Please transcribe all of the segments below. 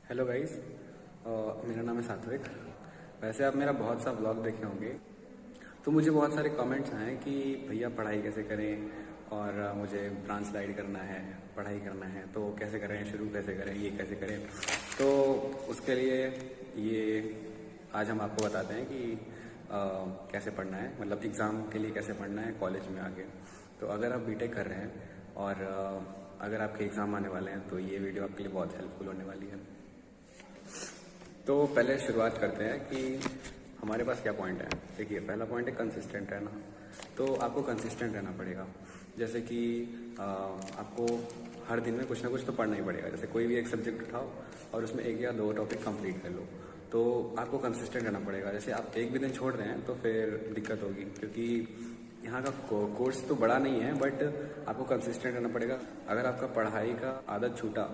Hello guys. मेरा नाम है सात्विक। वैसे आप मेरा बहुत सा ब्लॉग देखे होंगे, तो मुझे बहुत सारे कमेंट्स आए कि भैया पढ़ाई कैसे करें और मुझे ब्रांच स्लाइड करना है, पढ़ाई करना है, तो कैसे करें, शुरू कैसे करें, ये कैसे करें। तो उसके लिए ये आज हम आपको बताते हैं कि कैसे पढ़ना है, मतलब एग्ज़ाम के लिए कैसे पढ़ना है कॉलेज में आगे। तो अगर आप बीटेक कर रहे हैं और अगर आपके एग्ज़ाम आने वाले हैं तो ये वीडियो आपके लिए बहुत हेल्पफुल होने वाली है। तो पहले शुरुआत करते हैं कि हमारे पास क्या पॉइंट है। देखिए, पहला पॉइंट है कंसिस्टेंट रहना। तो आपको कंसिस्टेंट रहना पड़ेगा। जैसे कि आपको हर दिन में कुछ ना कुछ तो पढ़ना ही पड़ेगा। जैसे कोई भी एक सब्जेक्ट उठाओ और उसमें एक या दो टॉपिक कंप्लीट कर लो, तो आपको कंसिस्टेंट रहना पड़ेगा। जैसे आप एक भी दिन छोड़ रहे हैं तो फिर दिक्कत होगी, क्योंकि यहाँ का कोर्स तो बड़ा नहीं है, बट आपको कंसिस्टेंट रहना पड़ेगा। अगर आपका पढ़ाई का आदत छूटा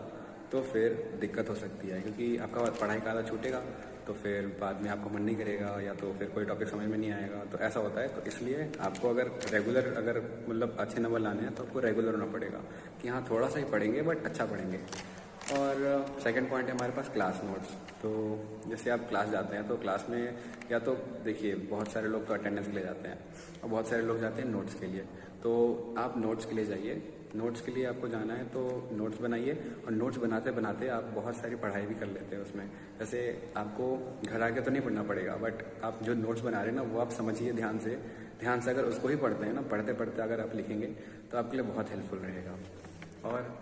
तो फिर दिक्कत हो सकती है, क्योंकि आपका पढ़ाई का आदत छूटेगा तो फिर बाद में आपको मन नहीं करेगा या तो फिर कोई टॉपिक समझ में नहीं आएगा। तो ऐसा होता है। तो इसलिए आपको अगर रेगुलर, अगर मतलब अच्छे नंबर लाने हैं तो आपको रेगुलर होना पड़ेगा कि हाँ, थोड़ा सा ही पढ़ेंगे बट अच्छा पढ़ेंगे। और सेकंड पॉइंट है हमारे पास क्लास नोट्स। तो जैसे आप क्लास जाते हैं तो क्लास में या तो देखिए, बहुत सारे लोग तो अटेंडेंस के लिए जाते हैं और बहुत सारे लोग जाते हैं नोट्स के लिए। तो आप नोट्स के लिए जाइए। नोट्स के लिए आपको जाना है तो नोट्स बनाइए, और नोट्स बनाते बनाते आप बहुत सारी पढ़ाई भी कर लेते हैं उसमें। जैसे आपको घर आके तो नहीं पढ़ना पड़ेगा, बट आप जो नोट्स बना रहे हैं ना, वो आप समझिए ध्यान से। अगर उसको ही पढ़ते हैं ना, पढ़ते पढ़ते अगर आप लिखेंगे तो आपके लिए बहुत हेल्पफुल रहेगा। और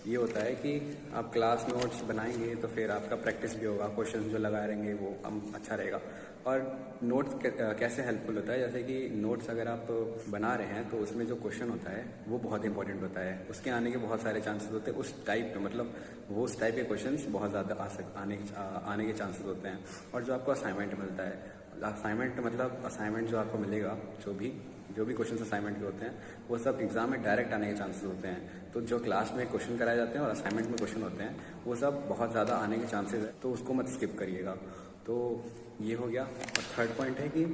ये होता है कि आप क्लास नोट्स बनाएंगे तो फिर आपका प्रैक्टिस भी होगा, क्वेश्चन जो लगा रहेंगे वो अच्छा रहेगा। और नोट्स कैसे हेल्पफुल होता है, जैसे कि नोट्स अगर आप बना रहे हैं तो उसमें जो क्वेश्चन होता है वो बहुत इंपॉर्टेंट होता है। उसके आने के बहुत सारे चांसेस होते हैं। उस टाइप के, मतलब वो उस टाइप के क्वेश्चंस बहुत ज़्यादा आने के चांसेस होते हैं। और जो आपको असाइनमेंट मिलता है, असाइनमेंट जो आपको मिलेगा, जो भी क्वेश्चन असाइनमेंट के होते हैं, वो सब एग्जाम में डायरेक्ट आने के चांसेस होते हैं। तो जो क्लास में क्वेश्चन कराए जाते हैं और असाइनमेंट में क्वेश्चन होते हैं, वो सब बहुत ज़्यादा आने के चांसेस है, तो उसको मत स्किप करिएगा। तो ये हो गया। और थर्ड पॉइंट है कि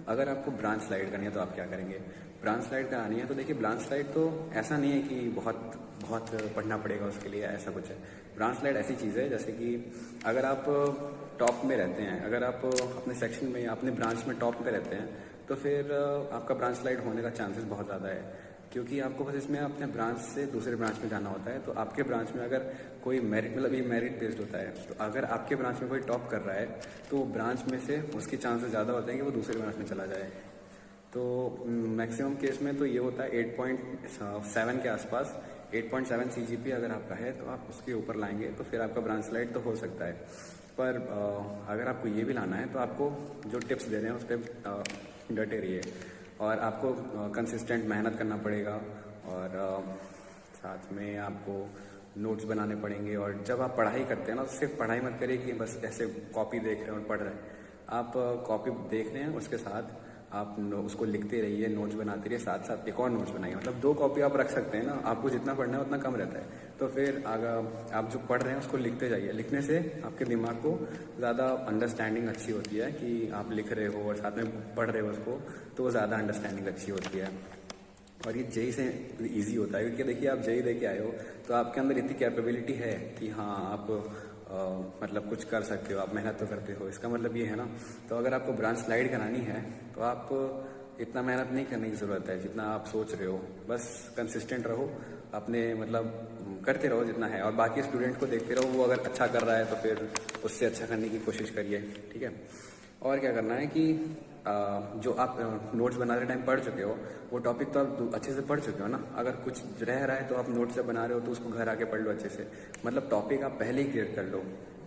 अगर आपको ब्रांच स्लाइड करनी है तो आप क्या करेंगे। ब्रांच स्लाइड करानी है तो देखिए, ब्रांच स्लाइड तो ऐसा नहीं है कि बहुत बहुत पढ़ना पड़ेगा उसके लिए, ऐसा कुछ है। ब्रांच स्लाइड ऐसी चीज़ है जैसे कि अगर आप टॉप में रहते हैं, अगर आप अपने सेक्शन में या अपने ब्रांच में टॉप पे रहते हैं, तो फिर आपका ब्रांच स्लाइड होने का चांसेस बहुत ज़्यादा है। क्योंकि आपको बस इसमें अपने ब्रांच से दूसरे ब्रांच में जाना होता है। तो आपके ब्रांच में अगर कोई मेरिट, मतलब ये मेरिट बेस्ड होता है, तो अगर आपके ब्रांच में कोई टॉप कर रहा है तो ब्रांच में से उसके चांसेस ज़्यादा होते हैं कि वो दूसरे ब्रांच में चला जाए। तो मैक्सिमम केस में तो ये होता है 8.7 के आसपास। 8.7 CGPA अगर आपका है तो आप उसके ऊपर लाएंगे तो फिर आपका ब्रांच स्लाइड तो हो सकता है। पर अगर आपको ये भी लाना है तो आपको जो टिप्स दे रहे हैं उस पर डटे रहिए, और आपको कंसिस्टेंट मेहनत करना पड़ेगा। और साथ में आपको नोट्स बनाने पड़ेंगे। और जब आप पढ़ाई करते हैं ना, तो सिर्फ पढ़ाई मत करिए कि बस ऐसे कॉपी देख रहे हैं और पढ़ रहे हैं। आप कॉपी देख रहे हैं, उसके साथ आप उसको लिखते रहिए, नोट्स बनाते रहिए, साथ साथ एक और नोट्स बनाइए। मतलब 2 कॉपी आप रख सकते हैं ना, आपको जितना पढ़ना है उतना कम रहता है। तो फिर अगर आप जो पढ़ रहे हैं उसको लिखते जाइए। लिखने से आपके दिमाग को ज़्यादा अंडरस्टैंडिंग अच्छी होती है कि आप लिख रहे हो और साथ में पढ़ रहे हो उसको, तो वो ज़्यादा अंडरस्टैंडिंग अच्छी होती है। और ये जेई से ईजी होता है, क्योंकि देखिए, आप जेई दे के आए हो तो आपके अंदर इतनी कैपेबिलिटी है कि हाँ, आप मतलब कुछ कर सकते हो, आप मेहनत तो करते हो, इसका मतलब ये है ना। तो अगर आपको ब्रांच स्लाइड करानी है तो आप इतना मेहनत नहीं करने की ज़रूरत है जितना आप सोच रहे हो। बस कंसिस्टेंट रहो, अपने मतलब करते रहो जितना है, और बाकी स्टूडेंट को देखते रहो। वो अगर अच्छा कर रहा है तो फिर उससे अच्छा करने की कोशिश करिए, ठीक है। और क्या करना है कि जो आप नोट्स बनाते टाइम पढ़ चुके हो, वो टॉपिक तो आप अच्छे से पढ़ चुके हो ना। अगर कुछ रह रहा है तो आप नोट्स से बना रहे हो तो उसको घर आके पढ़ लो अच्छे से। मतलब टॉपिक आप पहले ही क्लियर कर लो,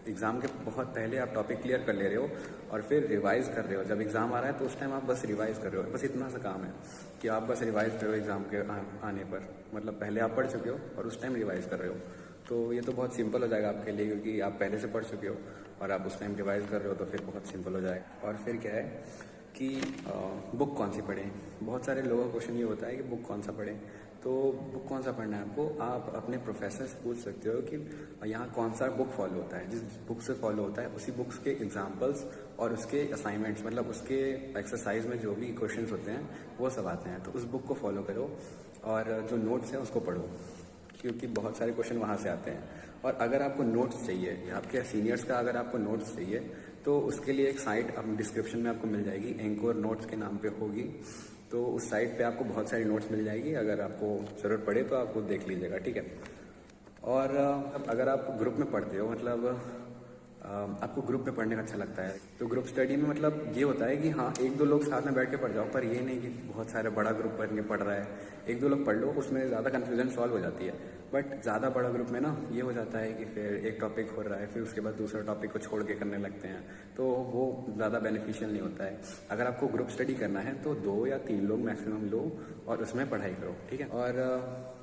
एग्जाम के बहुत पहले आप टॉपिक क्लियर कर ले रहे हो और फिर रिवाइज कर रहे हो। जब एग्जाम आ रहा है तो उस टाइम आप बस रिवाइज कर रहे हो। बस इतना सा काम है कि आप बस रिवाइज करो एग्जाम के आने पर। मतलब पहले आप पढ़ चुके हो और उस टाइम रिवाइज कर रहे हो। तो ये तो बहुत सिंपल हो जाएगा आपके लिए, क्योंकि आप पहले से पढ़ चुके हो और आप उस टाइम रिवाइज कर रहे हो, तो फिर बहुत सिंपल हो जाएगा। और फिर क्या है कि बुक कौन सी पढ़ें। बहुत सारे लोगों का क्वेश्चन ये होता है कि बुक कौन सा पढ़ें। तो बुक कौन सा पढ़ना है आपको, आप अपने प्रोफेसर से पूछ सकते हो कि यहाँ कौन सा बुक फॉलो होता है। जिस बुक से फॉलो होता है उसी बुक्स के एग्जाम्पल्स और उसके असाइनमेंट्स, मतलब उसके एक्सरसाइज में जो भी क्वेश्चंस होते हैं वो सब आते हैं। तो उस बुक को फॉलो करो और जो नोट्स हैं उसको पढ़ो। क्योंकि बहुत सारे क्वेश्चन वहाँ से आते हैं। और अगर आपको नोट्स चाहिए या आपके सीनियर्स का अगर आपको नोट्स चाहिए तो उसके लिए एक साइट अब डिस्क्रिप्शन में आपको मिल जाएगी, एंकोर नोट्स के नाम पे होगी। तो उस साइट पे आपको बहुत सारी नोट्स मिल जाएगी, अगर आपको ज़रूरत पड़े तो आप वो देख लीजिएगा, ठीक है। और अगर आप ग्रुप में पढ़ते हो, मतलब आपको ग्रुप में पढ़ने का अच्छा लगता है, तो ग्रुप स्टडी में मतलब ये होता है कि हाँ, एक दो लोग साथ में बैठ के पढ़ जाओ, पर ये नहीं कि बहुत सारा बड़ा ग्रुप बन के पढ़ रहा है। एक दो लोग पढ़ लो, उसमें ज़्यादा कन्फ्यूजन सॉल्व हो जाती है। बट ज़्यादा बड़ा ग्रुप में ना ये हो जाता है कि फिर एक टॉपिक हो रहा है, फिर उसके बाद दूसरा टॉपिक को छोड़ के करने लगते हैं, तो वो ज़्यादा बेनिफिशियल नहीं होता है। अगर आपको ग्रुप स्टडी करना है तो 2 या 3 लोग मैक्सिमम लो और उसमें पढ़ाई करो, ठीक है। और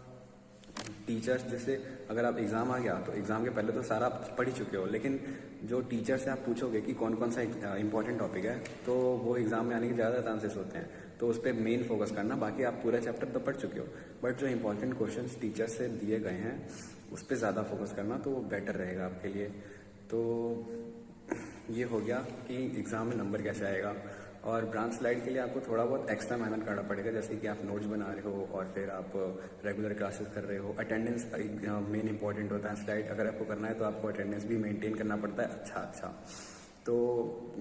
टीचर्स, जैसे अगर आप एग्ज़ाम आ गया तो एग्ज़ाम के पहले तो सारा आप पढ़ ही चुके हो, लेकिन जो टीचर से आप पूछोगे कि कौन कौन सा इंपॉर्टेंट टॉपिक है, तो वो एग्ज़ाम में आने के ज़्यादा चांसेस होते हैं, तो उस पर मेन फोकस करना। बाकी आप पूरा चैप्टर तो पढ़ चुके हो, बट जो इंपॉर्टेंट क्वेश्चंस टीचर से दिए गए हैं उस पर ज़्यादा फोकस करना, तो वो बेटर रहेगा आपके लिए। तो ये हो गया कि एग्ज़ाम में नंबर कैसे आएगा। और ब्रांच स्लाइड के लिए आपको थोड़ा बहुत एक्स्ट्रा मेहनत करना पड़ेगा, जैसे कि आप नोट्स बना रहे हो और फिर आप रेगुलर क्लासेस कर रहे हो। अटेंडेंस मेन इंपॉर्टेंट होता है। स्लाइड अगर आपको करना है तो आपको अटेंडेंस भी मेंटेन करना पड़ता है अच्छा। तो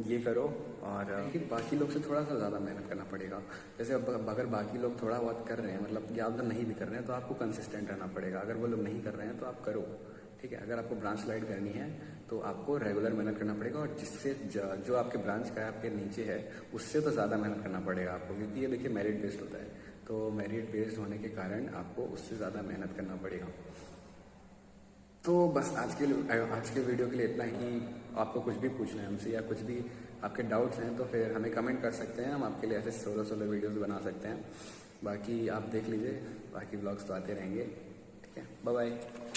ये करो। और बाकी लोग से थोड़ा सा ज़्यादा मेहनत करना पड़ेगा। जैसे अब अगर बाकी लोग थोड़ा बहुत कर रहे हैं, मतलब या अगर नहीं भी कर रहे हैं, तो आपको कंसिस्टेंट रहना पड़ेगा। अगर वो लोग नहीं कर रहे हैं तो आप करो, ठीक है। अगर आपको ब्रांच स्लाइड करनी है तो आपको रेगुलर मेहनत करना पड़ेगा, और जिससे जो आपके ब्रांच का आपके नीचे है उससे तो ज़्यादा मेहनत करना पड़ेगा आपको, क्योंकि ये देखिए मेरिट बेस्ड होता है। तो मेरिट बेस्ड होने के कारण आपको उससे ज़्यादा मेहनत करना पड़ेगा। तो बस आज के वीडियो के लिए इतना ही। आपको कुछ भी पूछना है हमसे या कुछ भी आपके डाउट्स हैं तो फिर हमें कमेंट कर सकते हैं, हम आपके लिए ऐसे 16 वीडियोस बना सकते हैं। बाकी आप देख लीजिए, बाकी ब्लॉग्स तो आते रहेंगे, ठीक है। Bye bye.